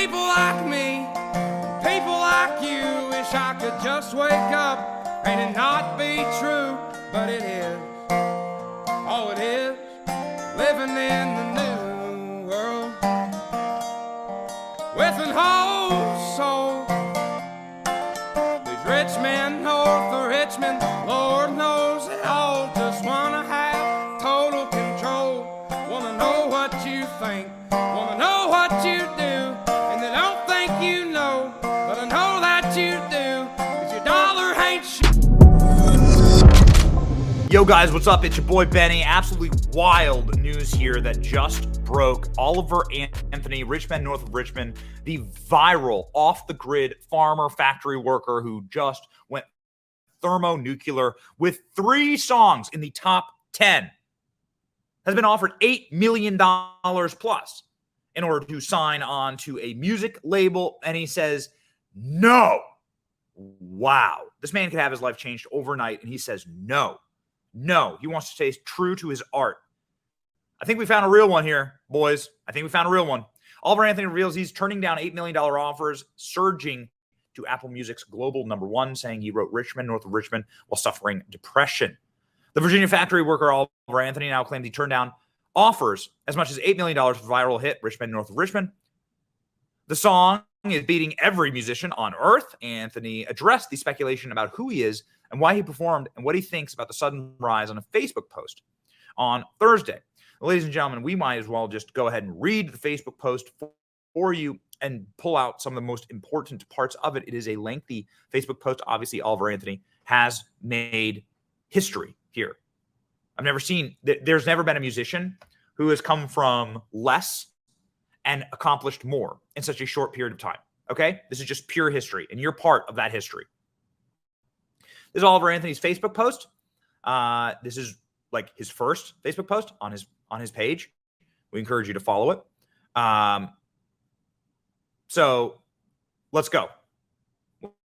People like me, people like you, wish I could just wake up and it not be true, but it is. Oh, it is living in the new world with an whole soul. These rich men north of Richmond, Lord knows they all just wanna have total control. Wanna know what you think, wanna know what you do, and they don't think you know, but I know that you do, 'cause your dollar ain't shit. Yo guys, what's up? It's your boy Benny. Absolutely wild news here that just broke. Oliver Anthony, Richmond, north of Richmond, the viral off-the-grid farmer factory worker who just went thermonuclear with 3 songs in the top 10, has been offered $8 million plus in order to sign on to a music label, and he says no. Wow. This man could have his life changed overnight, and he says no. No, he wants to stay true to his art. I think we found a real one here, boys. I think we found a real one. Oliver Anthony reveals he's turning down $8 million offers, surging to Apple Music's global #1, saying he wrote Richmond, north of Richmond, while suffering depression. The Virginia factory worker Oliver Anthony now claims he turned down offers as much as $8 million for viral hit Richmond, north of Richmond. The song is beating every musician on earth. Anthony addressed the speculation about who he is and why he performed and what he thinks about the sudden rise on a Facebook post on Thursday. Ladies and gentlemen, we might as well just go ahead and read the Facebook post for you and pull out some of the most important parts of it. It is a lengthy Facebook post. Obviously, Oliver Anthony has made history here. There's never been a musician who has come from less and accomplished more in such a short period of time. Okay? This is just pure history, and you're part of that history. This is Oliver Anthony's Facebook post. This is like his first Facebook post on his page. We encourage you to follow it. So let's go,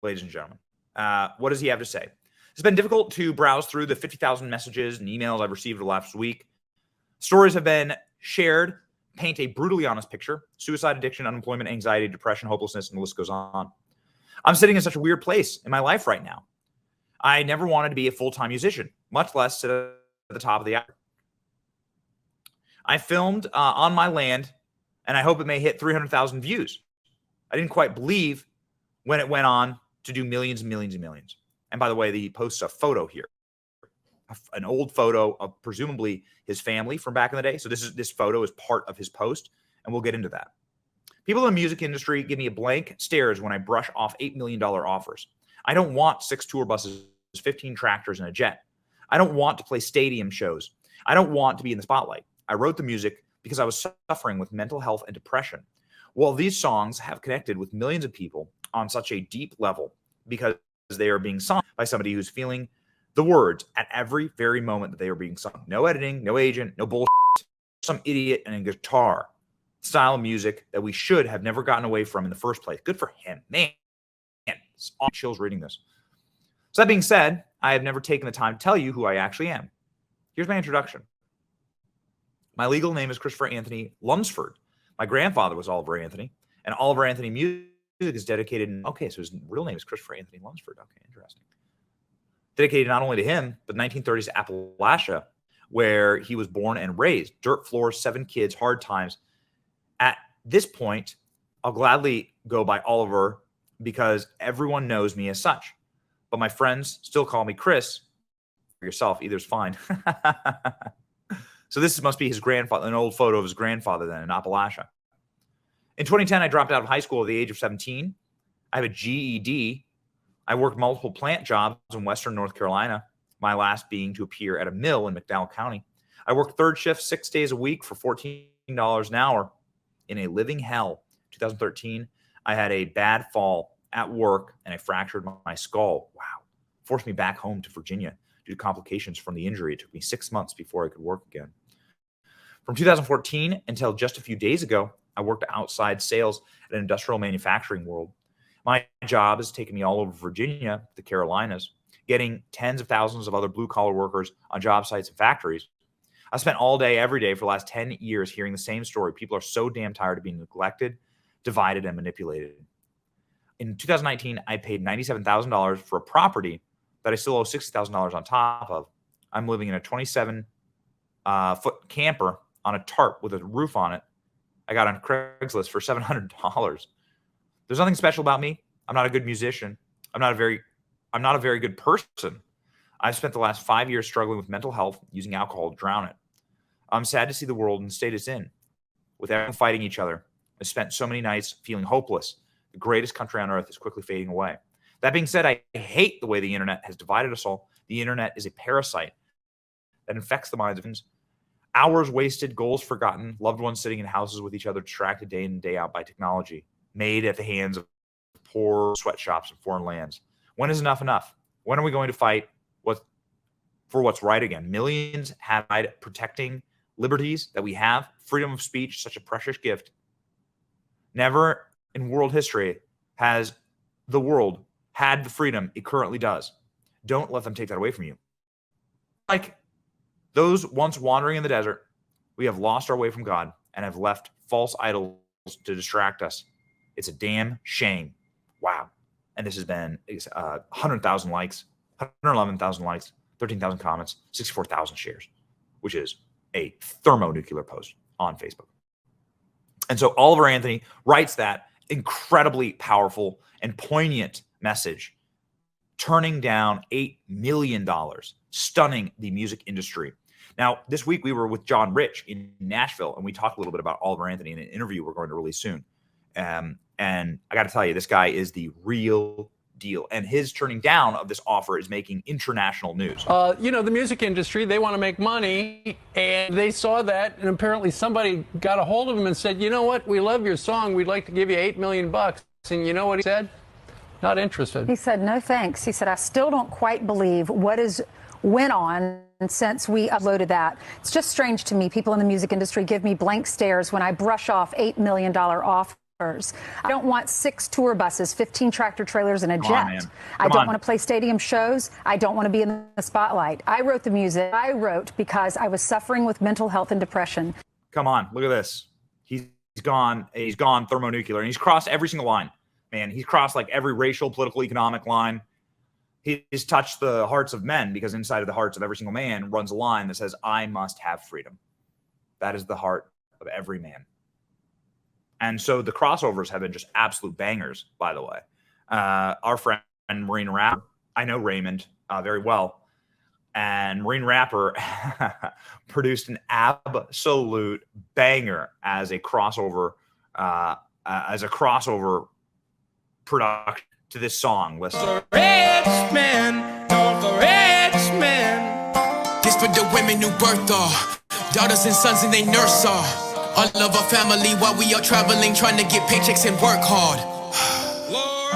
ladies and gentlemen. What does he have to say? It's been difficult to browse through the 50,000 messages and emails I've received the last week. Stories have been shared, paint a brutally honest picture. Suicide, addiction, unemployment, anxiety, depression, hopelessness, and the list goes on. I'm sitting in such a weird place in my life right now. I never wanted to be a full-time musician, much less sit at the top of the hour. I filmed on my land, and I hope it may hit 300,000 views. I didn't quite believe when it went on to do millions and millions and millions. And by the way, he posts a photo here, an old photo of presumably his family from back in the day. So this photo is part of his post, and we'll get into that. People in the music industry give me a blank stares when I brush off $8 million offers. I don't want 6 tour buses, 15 tractors, and a jet. I don't want to play stadium shows. I don't want to be in the spotlight. I wrote the music because I was suffering with mental health and depression. Well, these songs have connected with millions of people on such a deep level because they are being sung by somebody who's feeling the words at every very moment that they are being sung. No editing, no agent, no bullshit. Some idiot and a guitar style of music that we should have never gotten away from in the first place. Good for him, man. It's all chills reading this. So that being said, I have never taken the time to tell you who I actually am. Here's my introduction. My legal name is Christopher Anthony Lunsford. My grandfather was Oliver Anthony, and Oliver Anthony Music is dedicated. Okay, so his real name is Christopher Anthony Lunsford. Okay, interesting. Dedicated not only to him, but 1930s Appalachia, where he was born and raised. Dirt floors, 7 kids, hard times. At this point, I'll gladly go by Oliver because everyone knows me as such. But my friends still call me Chris. For yourself, either's fine. So this must be his grandfather, an old photo of his grandfather then in Appalachia. In 2010, I dropped out of high school at the age of 17. I have a GED. I worked multiple plant jobs in Western North Carolina, my last being to appear at a mill in McDowell County. I worked third shift 6 days a week for $14 an hour in a living hell. 2013, I had a bad fall at work and I fractured my skull. Wow. Forced me back home to Virginia due to complications from the injury. It took me 6 months before I could work again. From 2014 until just a few days ago, I worked outside sales at an industrial manufacturing world. My job has taken me all over Virginia, the Carolinas, getting tens of thousands of other blue-collar workers on job sites and factories. I spent all day, every day for the last 10 years hearing the same story. People are so damn tired of being neglected, divided and manipulated. In 2019, I paid $97,000 for a property that I still owe $60,000 on top of. I'm living in a 27-foot camper on a tarp with a roof on it. I got on Craigslist for $700. There's nothing special about me. I'm not a good musician. I'm not a very good person. I've spent the last 5 years struggling with mental health, using alcohol to drown it. I'm sad to see the world in the state it's in, with everyone fighting each other. I spent so many nights feeling hopeless. The greatest country on earth is quickly fading away. That being said, I hate the way the internet has divided us all. The internet is a parasite that infects the minds of humans. Hours wasted, goals forgotten, loved ones sitting in houses with each other, distracted day in and day out by technology, made at the hands of poor sweatshops in foreign lands. When is enough enough? When are we going to fight for what's right again? Millions have died protecting liberties that we have, freedom of speech, such a precious gift. Never in world history has the world had the freedom it currently does. Don't let them take that away from you. Like those once wandering in the desert, we have lost our way from God and have left false idols to distract us. It's a damn shame. Wow. And this has been 100,000 likes, 111,000 likes, 13,000 comments, 64,000 shares, which is a thermonuclear post on Facebook. And so Oliver Anthony writes that incredibly powerful and poignant message, turning down $8 million, stunning the music industry. Now, this week we were with John Rich in Nashville, and we talked a little bit about Oliver Anthony in an interview we're going to release soon. And I got to tell you, this guy is the real deal. And his turning down of this offer is making international news. The music industry, they want to make money, and they saw that, and apparently somebody got a hold of him and said, you know what, we love your song, we'd like to give you $8 million. And you know what he said? Not interested. He said, no thanks. He said, I still don't quite believe what went on since we uploaded that. It's just strange to me. People in the music industry give me blank stares when I brush off $8 million offers. I don't want 6 tour buses, 15 tractor trailers, and a jet. I don't want to play stadium shows. I don't want to be in the spotlight. I wrote the music. I wrote because I was suffering with mental health and depression. Come on, look at this. He's gone thermonuclear, and he's crossed every single line. Man, he's crossed like every racial, political, economic line. He's touched the hearts of men, because inside of the hearts of every single man runs a line that says, I must have freedom. That is the heart of every man. And so the crossovers have been just absolute bangers, by the way. Our friend Marine Rapper, I know Raymond very well, and Marine Rapper produced an absolute banger as a crossover production to this song. Listen. The rich men, don't the rich men. This for the women who birth our daughters and sons and they nurse our. All of our family while we are traveling, trying to get paychecks and work hard.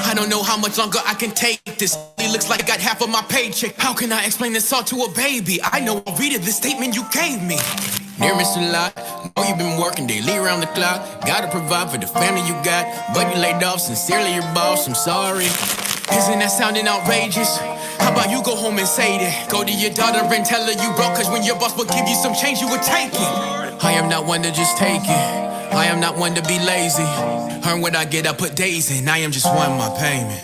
I don't know how much longer I can take this. It looks like I got half of my paycheck. How can I explain this all to a baby? I know I'll read it, the statement you gave me. Dear Mr. Lot, know you've been working daily around the clock. Gotta provide for the family you got, but you laid off. Sincerely your boss, I'm sorry. Isn't that sounding outrageous? How about you go home and say that? Go to your daughter and tell her you broke, cause when your boss will give you some change, you would take it. I am not one to just take it. I am not one to be lazy. Earn what I get, I put days in. I am just one my payment.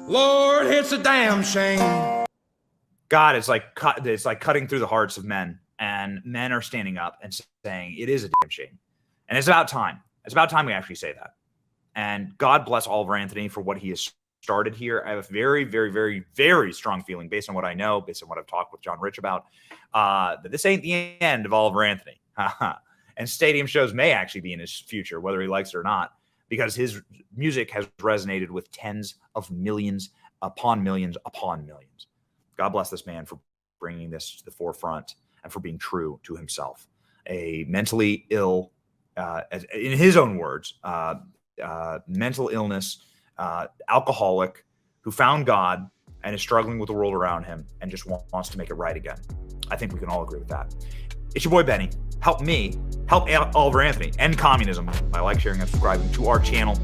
Lord, it's a damn shame. God, it's like cutting through the hearts of men, and men are standing up and saying it is a damn shame. And it's about time. It's about time we actually say that. And God bless Oliver Anthony for what he has started here. I have a very, very, very, very strong feeling, based on what I know, based on what I've talked with John Rich about, that this ain't the end of Oliver Anthony. And stadium shows may actually be in his future, whether he likes it or not, because his music has resonated with tens of millions upon millions upon millions. God bless this man for bringing this to the forefront and for being true to himself. A mentally ill, in his own words, mental illness, alcoholic who found God and is struggling with the world around him and just wants to make it right again. I think we can all agree with that. It's your boy Benny. Help me help Oliver Anthony end communism by sharing, and subscribing to our channel.